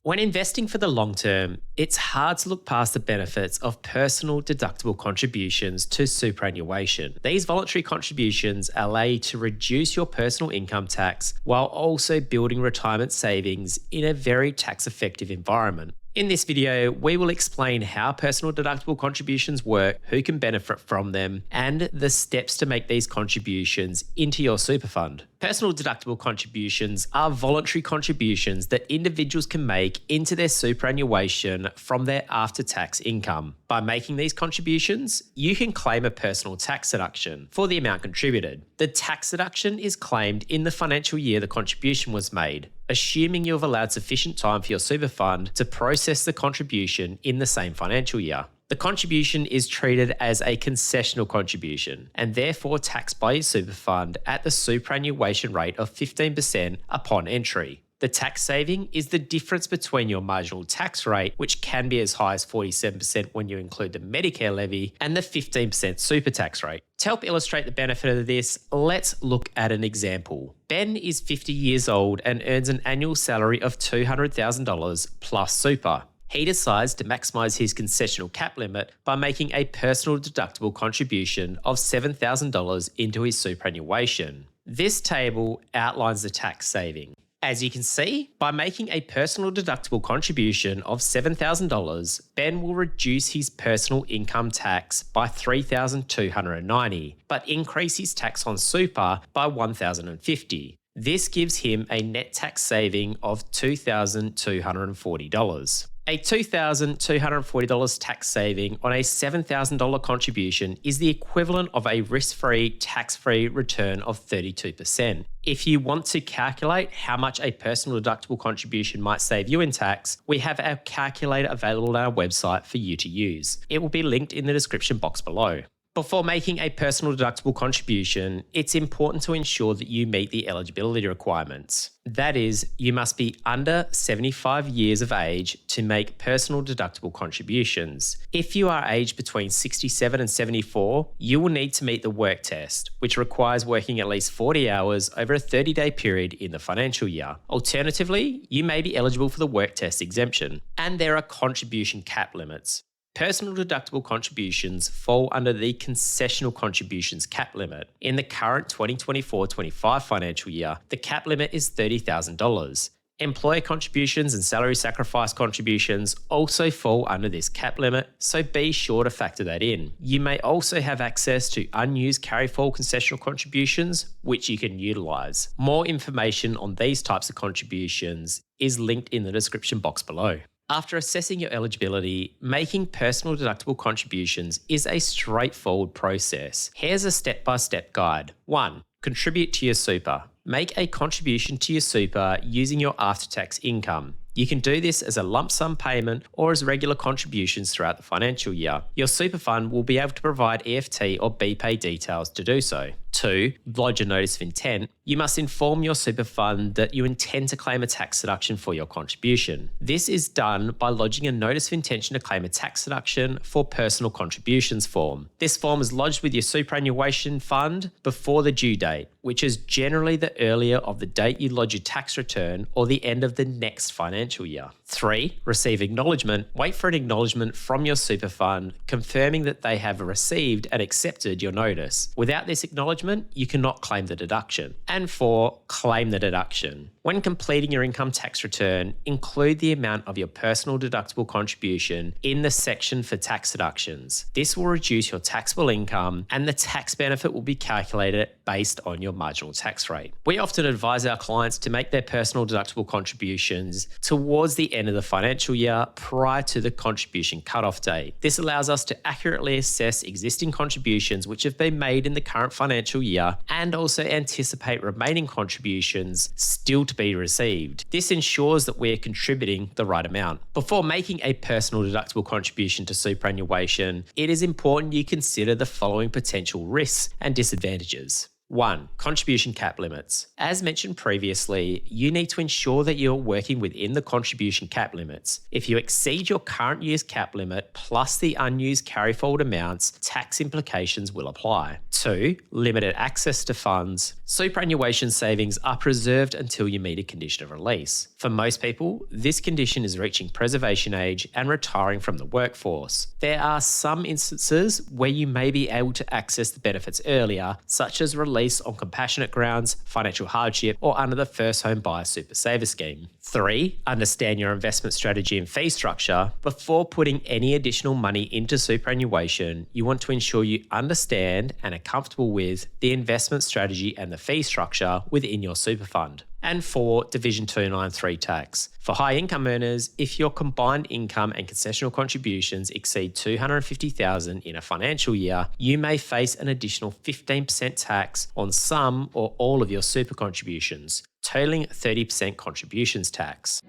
When investing for the long term, it's hard to look past the benefits of personal deductible contributions to superannuation. These voluntary contributions allow you to reduce your personal income tax while also building retirement savings in a very tax-effective environment. In this video, we will explain how personal deductible contributions work, who can benefit from them, and the steps to make these contributions into your super fund. Personal deductible contributions are voluntary contributions that individuals can make into their superannuation from their after-tax income. By making these contributions, you can claim a personal tax deduction for the amount contributed. The tax deduction is claimed in the financial year the contribution was made, assuming you have allowed sufficient time for your super fund to process the contribution in the same financial year. The contribution is treated as a concessional contribution and therefore taxed by your super fund at the superannuation rate of 15% upon entry. The tax saving is the difference between your marginal tax rate, which can be as high as 47% when you include the Medicare levy, and the 15% super tax rate. To help illustrate the benefit of this, let's look at an example. Ben is 50 years old and earns an annual salary of $200,000 plus super. He decides to maximise his concessional cap limit by making a personal deductible contribution of $7,000 into his superannuation. This table outlines the tax saving. As you can see, by making a personal deductible contribution of $7,000, Ben will reduce his personal income tax by $3,290, but increase his tax on super by $1,050. This gives him a net tax saving of $2,240. A $2,240 tax saving on a $7,000 contribution is the equivalent of a risk-free, tax-free return of 32%. If you want to calculate how much a personal deductible contribution might save you in tax, we have our calculator available on our website for you to use. It will be linked in the description box below. Before making a personal deductible contribution, it's important to ensure that you meet the eligibility requirements. That is, you must be under 75 years of age to make personal deductible contributions. If you are aged between 67 and 74, you will need to meet the work test, which requires working at least 40 hours over a 30-day period in the financial year. Alternatively, you may be eligible for the work test exemption, and there are contribution cap limits. Personal deductible contributions fall under the concessional contributions cap limit. In the current 2024-25 financial year, the cap limit is $30,000. Employer contributions and salary sacrifice contributions also fall under this cap limit, so be sure to factor that in. You may also have access to unused carry-forward concessional contributions, which you can utilise. More information on these types of contributions is linked in the description box below. After assessing your eligibility, making personal deductible contributions is a straightforward process. Here's a step-by-step guide. 1. Contribute to your super. Make a contribution to your super using your after-tax income. You can do this as a lump sum payment or as regular contributions throughout the financial year. Your super fund will be able to provide EFT or BPay details to do so. 2. Lodge a notice of intent. You must inform your super fund that you intend to claim a tax deduction for your contribution. This is done by lodging a notice of intention to claim a tax deduction for personal contributions form. This form is lodged with your superannuation fund before the due date, which is generally the earlier of the date you lodge your tax return or the end of the next financial year. 3. Receive acknowledgement. Wait for an acknowledgement from your super fund confirming that they have received and accepted your notice. Without this acknowledgement, you cannot claim the deduction. And 4. Claim the deduction. When completing your income tax return, include the amount of your personal deductible contribution in the section for tax deductions. This will reduce your taxable income and the tax benefit will be calculated based on your marginal tax rate. We often advise our clients to make their personal deductible contributions towards the end of the financial year prior to the contribution cutoff date. This allows us to accurately assess existing contributions which have been made in the current financial year and also anticipate remaining contributions still to be received. This ensures that we are contributing the right amount. Before making a personal deductible contribution to superannuation, it is important you consider the following potential risks and disadvantages. 1. Contribution cap limits. As mentioned previously, you need to ensure that you're working within the contribution cap limits. If you exceed your current year's cap limit plus the unused carry forward amounts, tax implications will apply. 2. Limited access to funds. Superannuation savings are preserved until you meet a condition of release. For most people, this condition is reaching preservation age and retiring from the workforce. There are some instances where you may be able to access the benefits earlier, such as release on compassionate grounds, financial hardship, or under the First Home Buyer Super Saver Scheme. 3. Understand your investment strategy and fee structure. Before putting any additional money into superannuation, you want to ensure you understand and are comfortable with the investment strategy and the fee structure within your super fund. And 4. Division 293 tax. For high income earners, if your combined income and concessional contributions exceed $250,000 in a financial year, you may face an additional 15% tax on some or all of your super contributions, totaling 30% contributions tax.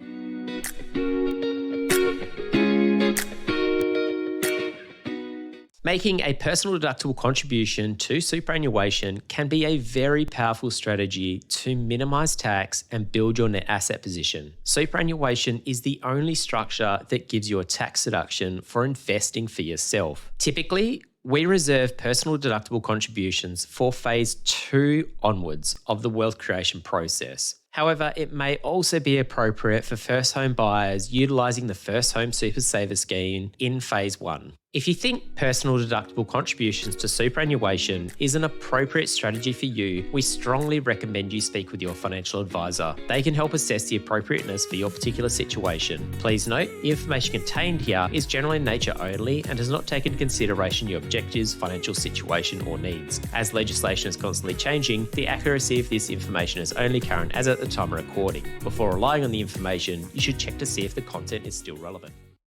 Making a personal deductible contribution to superannuation can be a very powerful strategy to minimise tax and build your net asset position. Superannuation is the only structure that gives you a tax deduction for investing for yourself. Typically, we reserve personal deductible contributions for phase 2 onwards of the wealth creation process. However, it may also be appropriate for first home buyers utilising the First Home Super Saver Scheme in phase 1. If you think personal deductible contributions to superannuation is an appropriate strategy for you, we strongly recommend you speak with your financial advisor. They can help assess the appropriateness for your particular situation. Please note, the information contained here is general in nature only and does not take into consideration your objectives, financial situation, or needs. As legislation is constantly changing, the accuracy of this information is only current as at the time of recording. Before relying on the information, you should check to see if the content is still relevant.